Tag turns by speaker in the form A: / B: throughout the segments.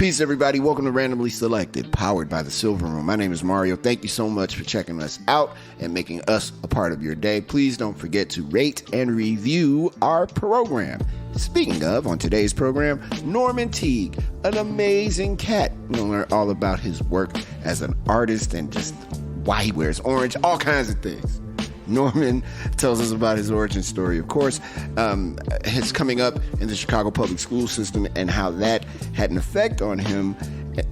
A: Peace, everybody. Welcome to Randomly Selected, powered by the Silverroom. My name is Mario. Thank you so much for checking us out and making us a part of your day. Please don't forget to rate and review our program. Speaking of, on today's program, Norman Teague, an amazing cat. We'll learn all about his work as an artist and just why he wears orange, all kinds of things. Norman tells us about his origin story, of course, his coming up in the Chicago public school system and how that had an effect on him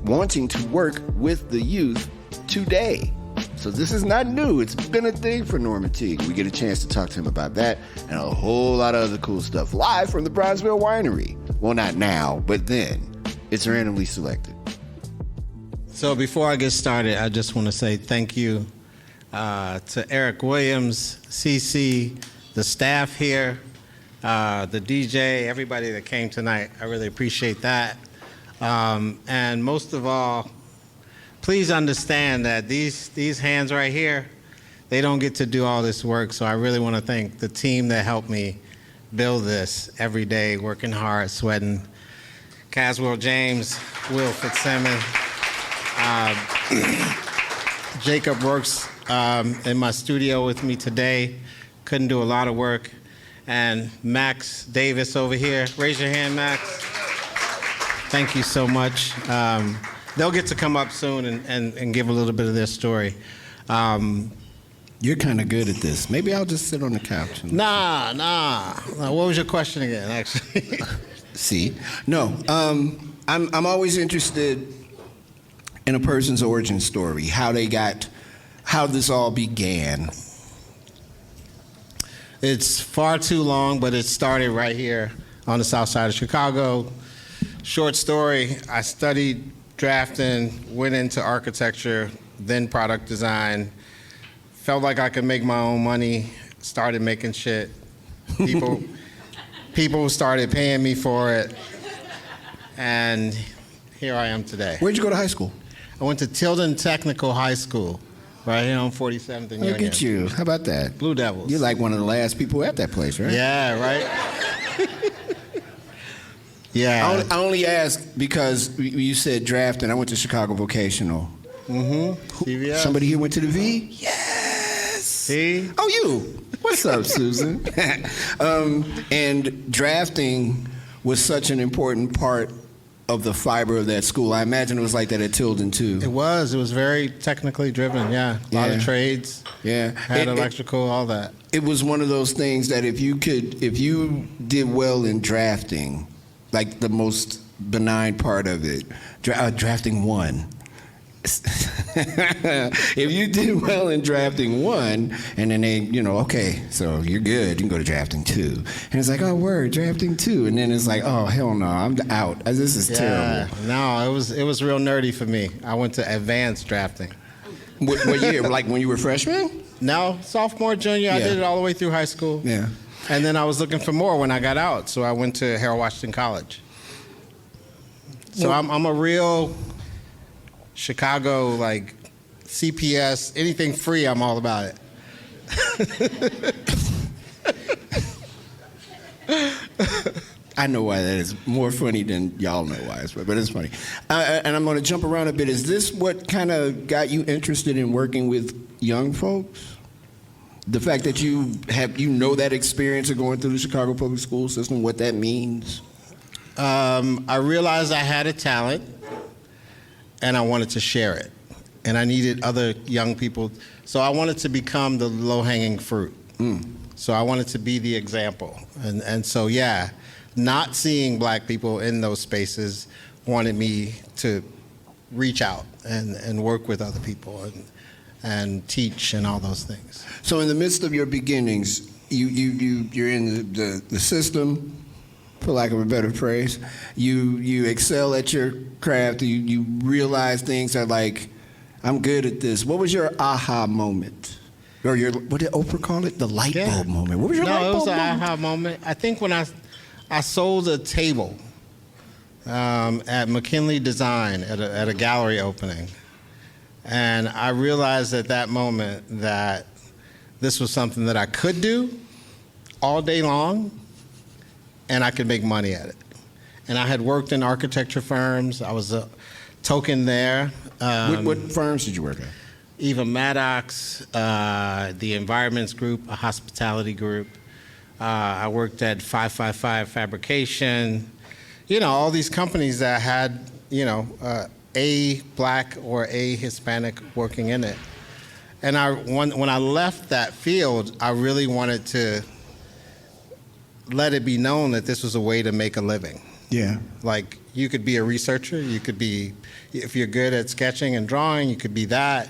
A: wanting to work with the youth today. So this is not new. It's been a thing for Norman Teague. We get a chance to talk to him about that and a whole lot of other cool stuff live from the Bronzeville Winery. Well, not now, but then. It's Randomly Selected.
B: So before I get started, I just want to say thank you to Eric Williams, CC, the staff here, the DJ, everybody that came tonight. I really appreciate that. And most of all, please understand that these hands right here, they don't get to do all this work. So I really want to thank the team that helped me build this every day, working hard, sweating. Caswell James, Will Fitzsimmons, Jacob works in my studio with me today. Couldn't do a lot of work. And Max Davis over here. Raise your hand, Max. Thank you so much. They'll get to come up soon and give a little bit of their story.
A: You're kind of good at this. Maybe I'll just sit on the couch.
B: Nah. What was your question again, actually?
A: See? No. I'm always interested in a person's origin story, how this all began.
B: It's far too long, but it started right here on the south side of Chicago. Short story, I studied drafting, went into architecture, then product design, felt like I could make my own money, started making shit. People started paying me for it, and here I am today.
A: Where'd you go to high school?
B: I went to Tilden Technical High School, right here on 47th and Union.
A: Look at you. How about that?
B: Blue Devils.
A: You're like one of the last people at that place, right?
B: Yeah, right? Yeah.
A: I only asked because you said drafting. I went to Chicago Vocational.
B: CVS.
A: Somebody here went to the V? Yes.
B: See?
A: Oh, you. What's up, Susan? And drafting was such an important part of the fiber of that school. I imagine it was like that at Tilden too.
B: It was very technically driven, yeah. A lot of trades.
A: Yeah.
B: Had electrical, all that.
A: It was one of those things that if you did well in drafting, like the most benign part of it, drafting one. If you did well in drafting one, and then they, okay, so you're good, you can go to drafting two. And it's like, oh, word, drafting two. And then it's like, oh, hell no, I'm out. This is terrible.
B: No, it was real nerdy for me. I went to advanced drafting.
A: What year? Like when you were freshman?
B: No, sophomore, junior. Yeah. I did it all the way through high school.
A: Yeah.
B: And then I was looking for more when I got out, so I went to Harold Washington College. So I'm a real Chicago, like, CPS, anything free, I'm all about it.
A: I know why that is more funny than y'all know why it's funny, but it's funny. And I'm going to jump around a bit. Is this what kind of got you interested in working with young folks? The fact that you know that experience of going through the Chicago public school system, what that means?
B: I realized I had a talent, and I wanted to share it. And I needed other young people. So I wanted to become the low-hanging fruit. So I wanted to be the example. And so, yeah, not seeing black people in those spaces wanted me to reach out and work with other people and teach and all those things.
A: So in the midst of your beginnings, you're in the system, for lack of a better phrase. You excel at your craft. You realize things are like, I'm good at this. What was your aha moment? Or what did Oprah call it? The light bulb moment. What was your light bulb moment?
B: No, it was an aha moment. I think when I sold a table at McKinley Design at a gallery opening. And I realized at that moment that this was something that I could do all day long, and I could make money at it. and I had worked in architecture firms. I was a token there.
A: What firms did you work at?
B: Eva Maddox, the Environments Group, a hospitality group. I worked at 555 Fabrication. All these companies that had, a Black or a Hispanic working in it. And when I left that field, I really wanted to let it be known that this was a way to make a living.
A: Yeah.
B: Like, you could be a researcher, you could be, if you're good at sketching and drawing, you could be that.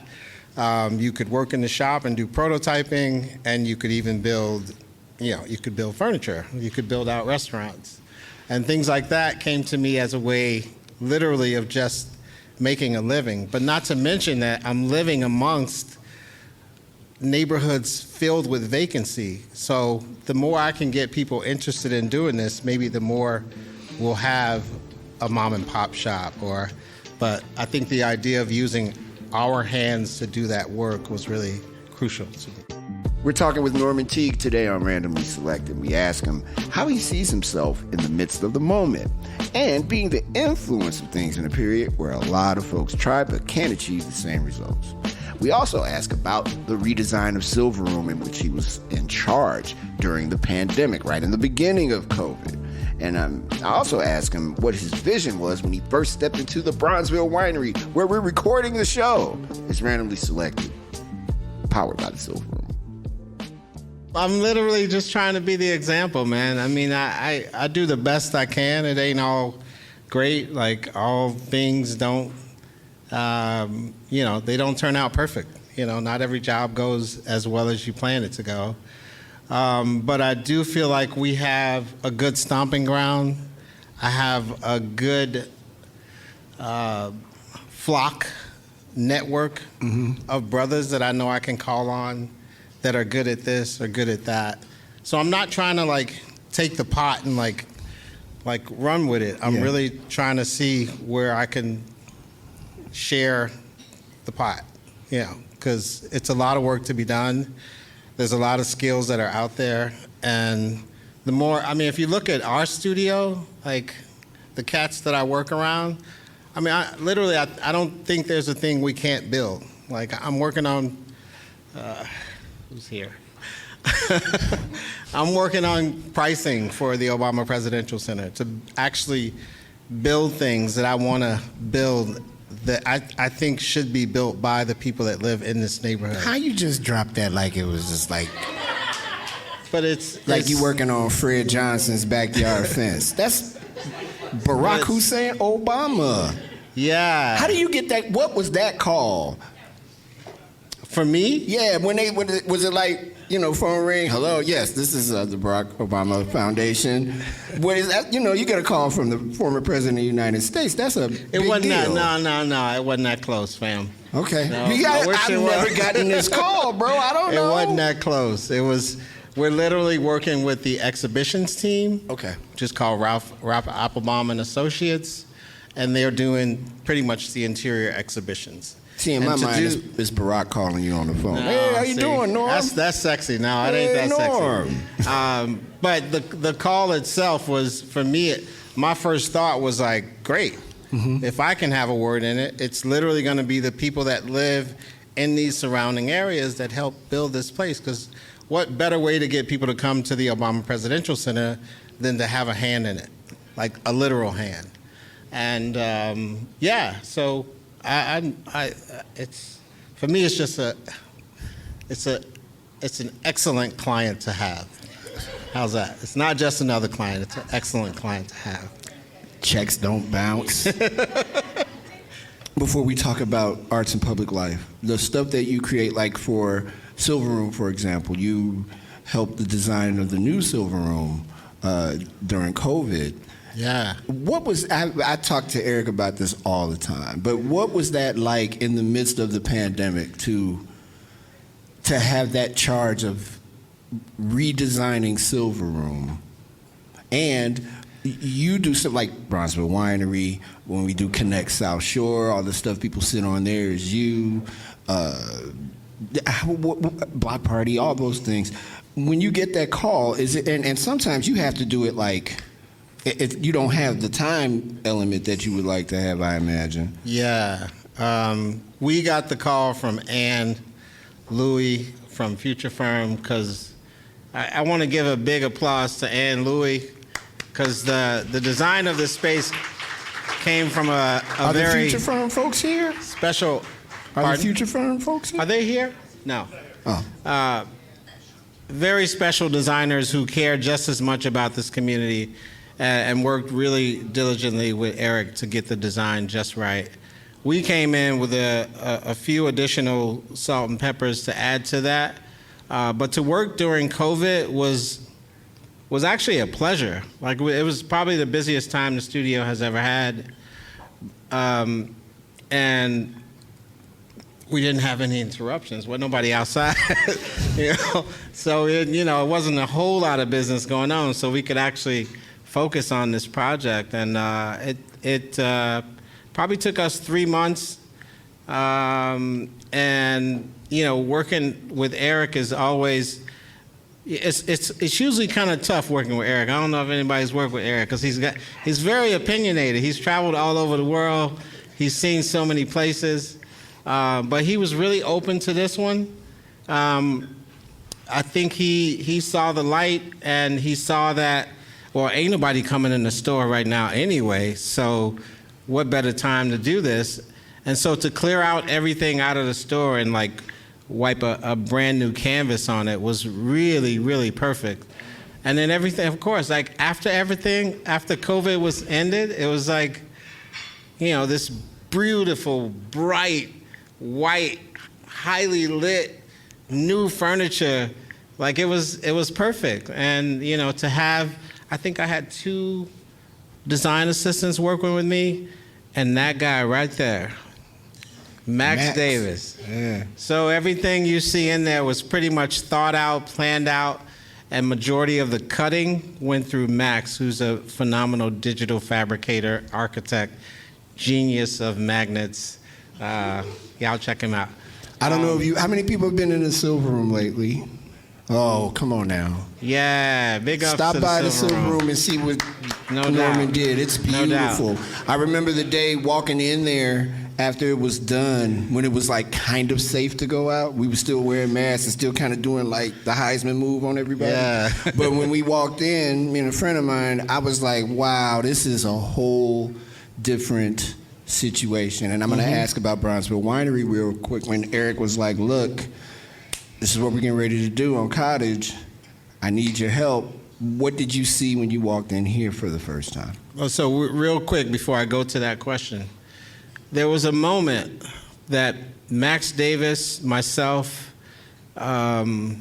B: You could work in the shop and do prototyping, and you could even build, you could build furniture, you could build out restaurants. And things like that came to me as a way, literally, of just making a living. But not to mention that I'm living amongst neighborhoods filled with vacancy. So the more I can get people interested in doing this, maybe the more we'll have a mom and pop shop. But I think the idea of using our hands to do that work was really crucial to me.
A: We're talking with Norman Teague today on Randomly Selected. We ask him how he sees himself in the midst of the moment and being the influence of things in a period where a lot of folks try but can't achieve the same results. We also ask about the redesign of Silverroom, in which he was in charge during the pandemic, right in the beginning of COVID. And I also ask him what his vision was when he first stepped into the Bronzeville Winery, where we're recording the show. It's Randomly Selected, powered by the Silverroom.
B: I'm literally just trying to be the example, man. I mean, I do the best I can. It ain't all great. Like, all things don't, they don't turn out perfect. Not every job goes as well as you plan it to go. But I do feel like we have a good stomping ground. I have a good flock network of brothers that I know I can call on that are good at this or good at that. So I'm not trying to take the pot and run with it. I'm really trying to see where I can share the pot, because it's a lot of work to be done. There's a lot of skills that are out there. And the more, if you look at our studio, the cats that I work around, I don't think there's a thing we can't build. I'm working on, who's here? I'm working on pricing for the Obama Presidential Center to actually build things that I want to build that I think should be built by the people that live in this neighborhood.
A: How you just dropped that like it was just
B: But it's
A: you working on Fred Johnson's backyard fence. That's Barack Hussein Obama.
B: Yeah.
A: How do you get that? What was that called?
B: For me?
A: Yeah, was it phone ring? Hello, yes, this is the Barack Obama Foundation. What is that? You get a call from the former president of the United States. That's a big deal.
B: No, it wasn't that close, fam.
A: Okay.
B: No,
A: I've never gotten this call, bro. I don't know.
B: It wasn't that close. We're literally working with the exhibitions team.
A: Okay.
B: Which is called Ralph Applebaum and Associates, and they're doing pretty much the interior exhibitions.
A: See, in my mind, it's Barack calling you on the phone.
B: No,
A: hey, how you doing, Norm?
B: That's sexy. No, it ain't that
A: Norm.
B: sexy. But the call itself was, for me, my first thought was great. If I can have a word in it, it's literally going to be the people that live in these surrounding areas that help build this place. Because what better way to get people to come to the Obama Presidential Center than to have a hand in it, like a literal hand. And so it's, for me, it's just it's an excellent client to have. How's that? It's not just another client, it's an excellent client to have.
A: Checks don't bounce. Before we talk about arts and public life, the stuff that you create, like for Silverroom, for example, you helped the design of the new Silverroom during COVID.
B: Yeah.
A: What was, I talk to Eric about this all the time, but what was that like in the midst of the pandemic to have that charge of redesigning Silverroom? And you do something like Bronzeville Winery, when we do Connect South Shore, all the stuff people sit on there is you, Block Party, all those things. When you get that call, is it, and sometimes you have to do it you don't have the time element that you would like to have, I imagine.
B: Yeah. We got the call from Ann Louie from Future Firm because I want to give a big applause to Ann Louie because the design of this space came from a
A: Are
B: very
A: the Future Firm folks here?
B: special.
A: Are the Future Firm folks here?
B: Are they here? No.
A: Oh.
B: Very special designers who care just as much about this community and worked really diligently with Eric to get the design just right. We came in with a few additional salt and peppers to add to that, but to work during COVID was actually a pleasure. Like, it was probably the busiest time the studio has ever had, and we didn't have any interruptions. Well, nobody outside, So it wasn't a whole lot of business going on, so we could actually focus on this project, and it probably took us 3 months, and working with Eric is always, it's usually kind of tough working with Eric. I don't know if anybody's worked with Eric because he's very opinionated. He's traveled all over the world. He's seen so many places, but he was really open to this one. I think he saw the light, and he saw that, well, ain't nobody coming in the store right now anyway, so what better time to do this? And so to clear out everything out of the store and like wipe a brand new canvas on it was really, really perfect. And then everything, of course, like after COVID was ended, it was like, this beautiful, bright, white, highly lit, new furniture. Like it was perfect. And, to have, I think I had 2 design assistants working with me, and that guy right there, Max Davis.
A: Yeah.
B: So everything you see in there was pretty much thought out, planned out, and majority of the cutting went through Max, who's a phenomenal digital fabricator, architect, genius of magnets. Y'all check him out.
A: I don't know how many people have been in the Silverroom lately? Oh, come on now.
B: Yeah, big ups
A: Stop
B: to
A: by the
B: Silverroom.
A: Silverroom and see what
B: No
A: Norman
B: doubt.
A: did. It's
B: No doubt.
A: beautiful. I remember the day walking in there after it was done, when it was like kind of safe to go out. We were still wearing masks and still kind of doing like the Heisman move on everybody.
B: Yeah.
A: But when we walked in, me and a friend of mine, I was like, wow, this is a whole different situation. And I'm going to ask about Bronzeville Winery real quick. When Eric was like, look, this is what we're getting ready to do on Cottage. I need your help. What did you see when you walked in here for the first time?
B: Well, so real quick before I go to that question, there was a moment that Max Davis, myself, Abire,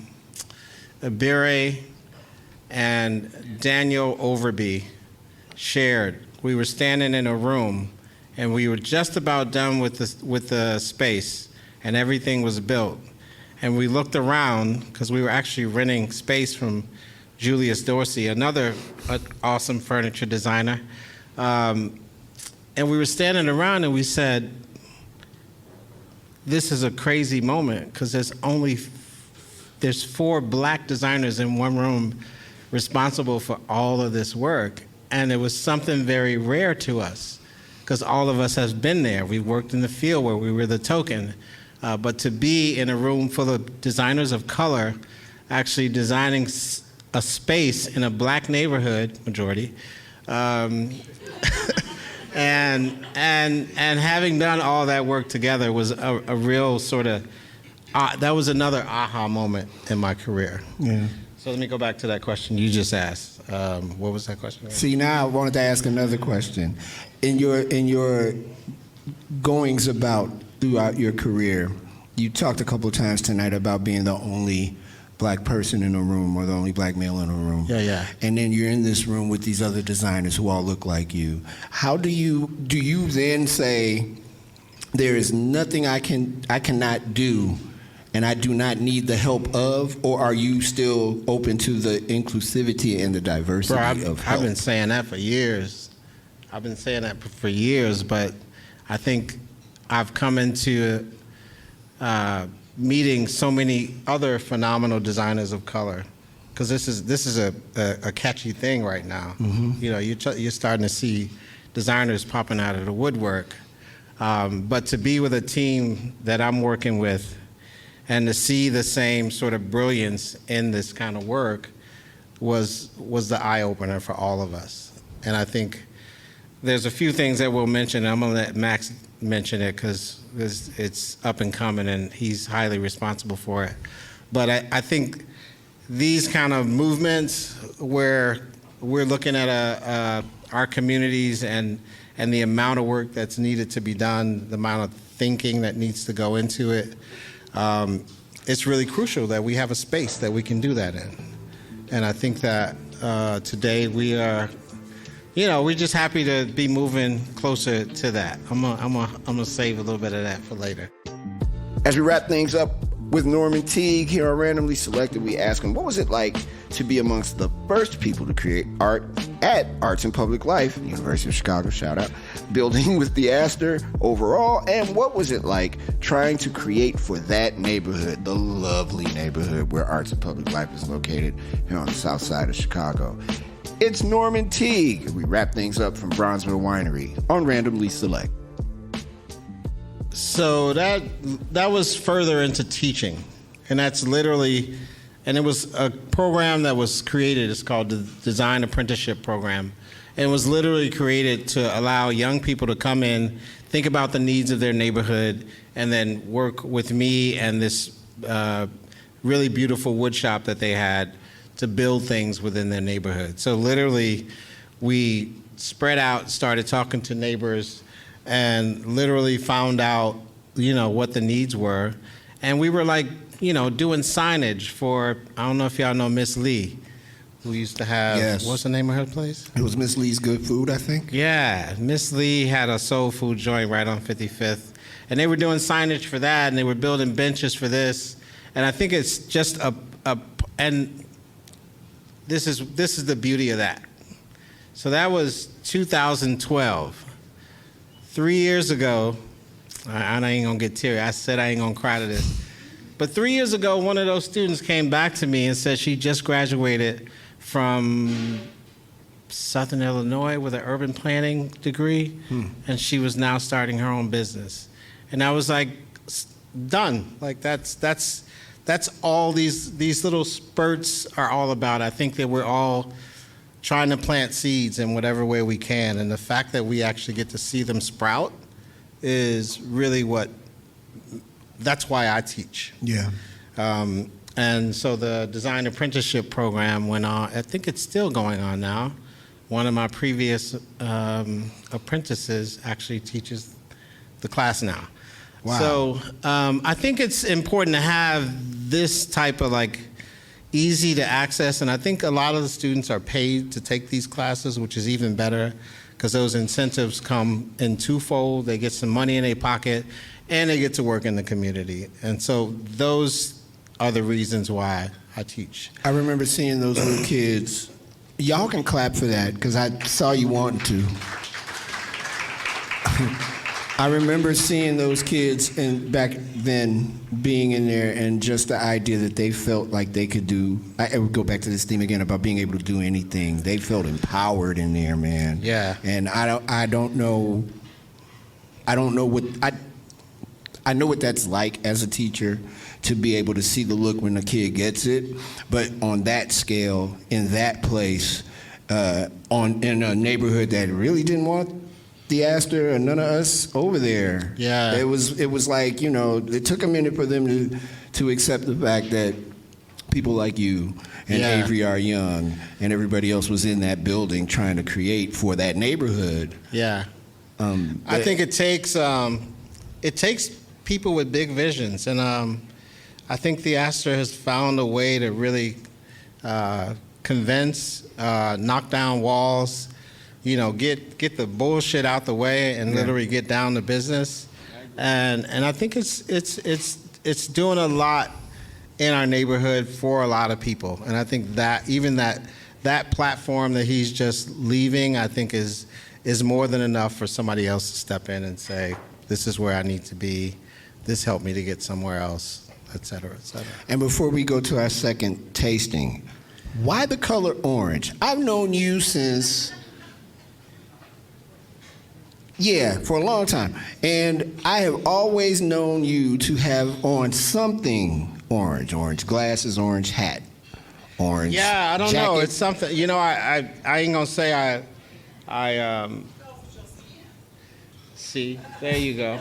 B: and Daniel Overby shared. We were standing in a room, and we were just about done with the space, and everything was built. And we looked around because we were actually renting space from Julius Dorsey, another awesome furniture designer. And we were standing around and we said, this is a crazy moment because there's 4 black designers in one room responsible for all of this work. And it was something very rare to us because all of us have been there. We worked in the field where we were the token. But to be in a room full of designers of color, actually designing a space in a black neighborhood, majority, and having done all that work together was a real sort of, that was another aha moment in my career.
A: Yeah.
B: So let me go back to that question you just asked. What was that question again?
A: See, now I wanted to ask another question. In your goings about throughout your career, you talked a couple of times tonight about being the only black person in a room or the only black male in a room.
B: Yeah.
A: And then you're in this room with these other designers who all look like you. How do you then say, there is nothing I cannot do and I do not need the help of, or are you still open to the inclusivity and the diversity of help?
B: I've been saying that for years. But I think I've come into meeting so many other phenomenal designers of color because this is a catchy thing right now. You know, you're starting to see designers popping out of the woodwork. But to be with a team that I'm working with and to see the same sort of brilliance in this kind of work was the eye-opener for all of us. And I think there's a few things that we'll mention. I'm going to let Max mention it because it's up and coming and he's highly responsible for it. But I think these kind of movements where we're looking at our communities and the amount of work that's needed to be done, the amount of thinking that needs to go into it, it's really crucial that we have a space that we can do that in. And I think that today we are, you know, we're just happy to be moving closer to that. I'm gonna save a little bit of that for later.
A: As we wrap things up with Norman Teague here on Randomly Selected, we ask him, what was it like to be amongst the first people to create art at Arts and Public Life, University of Chicago, shout out, building with the Astor overall, and what was it like trying to create for that neighborhood, the lovely neighborhood where Arts and Public Life is located here on the south side of Chicago? It's Norman Teague. We wrap things up from Bronzeville Winery on Randomly Select.
B: So that was further into teaching, and that's literally, and it was a program that was created. It's called the Design Apprenticeship Program, and it was literally created to allow young people to come in, think about the needs of their neighborhood, and then work with me and this really beautiful wood shop that they had to build things within their neighborhood. So literally, we spread out, started talking to neighbors, and literally found out, you know, what the needs were. And we were like, you know, doing signage for, I don't know if y'all know Miss Lee, who used to have,
A: yes.
B: What's the name of her place?
A: It was Miss Lee's Good Food, I think.
B: Yeah, Miss Lee had a soul food joint right on 55th. And they were doing signage for that, and they were building benches for this. And I think it's just and this is the beauty of that. So that was 2012. 3 years ago, I ain't gonna get teary. I said I ain't gonna cry to this. But 3 years ago, one of those students came back to me and said she just graduated from Southern Illinois with an urban planning degree, and she was now starting her own business. And I was like, done. Like that's all these little spurts are all about. I think that we're all trying to plant seeds in whatever way we can, and the fact that we actually get to see them sprout is really that's why I teach.
A: Yeah.
B: And so the design apprenticeship program went on. I think it's still going on now. One of my previous apprentices actually teaches the class now.
A: Wow.
B: So I think it's important to have this type of like easy to access, and I think a lot of the students are paid to take these classes, which is even better because those incentives come in twofold. They get some money in their pocket and they get to work in the community. And so those are the reasons why I teach.
A: I remember seeing those little kids. Y'all can clap for that because I saw you wanting to. I remember seeing those kids and back then being in there, and just the idea that they felt like they could do. I would go back to this theme again about being able to do anything. They felt empowered in there, man.
B: Yeah.
A: And I don't know what I know what that's like as a teacher, to be able to see the look when a kid gets it, but on that scale, in that place, in a neighborhood that really didn't want the Astor or none of us over there.
B: Yeah.
A: It was like, you know, it took a minute for them to accept the fact that people like you and Avery R. Young and everybody else was in that building trying to create for that neighborhood.
B: Yeah. I think it takes people with big visions, and I think the Astor has found a way to really convince, knock down walls, you know, get the bullshit out the way and literally get down to business. And I think it's doing a lot in our neighborhood for a lot of people. And I think that even that platform that he's just leaving, I think is more than enough for somebody else to step in and say, this is where I need to be. This helped me to get somewhere else, et cetera, et cetera.
A: And before we go to our second tasting, Why the color orange? I've known you since, for a long time. And I have always known you to have on something orange. Orange glasses, orange hat, orange
B: Yeah, I don't
A: jacket.
B: know. It's something, you know, I ain't going to say see, there you go.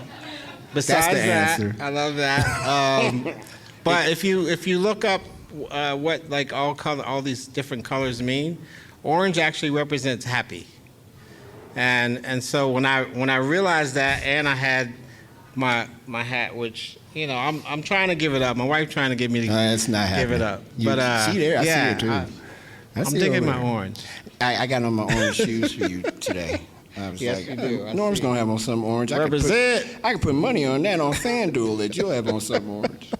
B: Besides
A: That's the
B: that,
A: answer.
B: I love that. But if you look up what like all these different colors mean, orange actually represents happy. And so when I realized that, and I had my hat, which I'm trying to give it up. My wife trying to get me to
A: it's not
B: give it up. But
A: see there, I see
B: yeah,
A: it too.
B: I'm digging my orange.
A: I got on my orange shoes for you today. I was
B: Yes, you do.
A: Norm's gonna have on something orange.
B: Represent.
A: I could put money on that on FanDuel that you'll have on something orange.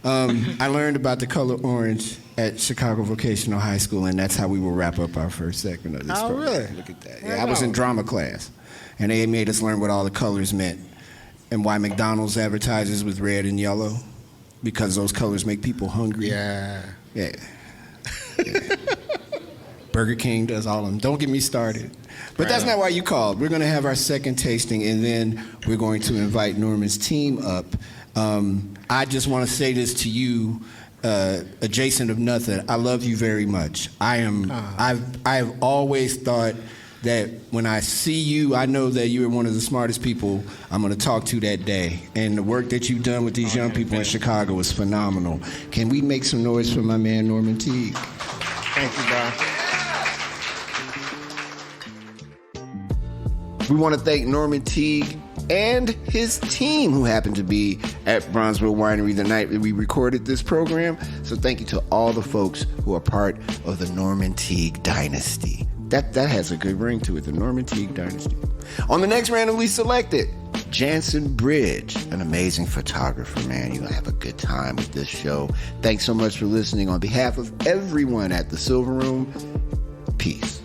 A: I learned about the color orange at Chicago Vocational High School, and that's how we will wrap up our first segment of this program.
B: Really?
A: Look at that.
B: Right
A: Yeah, I was in drama class, and they made us learn what all the colors meant and why McDonald's advertises with red and yellow, because those colors make people hungry.
B: Yeah.
A: Yeah. Burger King does all of them. Don't get me started. But that's not why you called. We're going to have our second tasting, and then we're going to invite Norman's team up. I just want to say this to you, adjacent of nothing. I love you very much. I've always thought that when I see you, I know that you're one of the smartest people I'm going to talk to that day. And the work that you've done with these young people in Chicago is phenomenal. Can we make some noise for my man, Norman Teague?
B: Thank you, bro.
A: We want to thank Norman Teague and his team, who happened to be at Bronzeville Winery the night that we recorded this program. So thank you to all the folks who are part of the Norman Teague dynasty. That has a good ring to it, the Norman Teague dynasty. On the next Randomly Selected, Jansen Bridge, an amazing photographer, man. You're going to have a good time with this show. Thanks so much for listening. On behalf of everyone at the Silverroom, peace.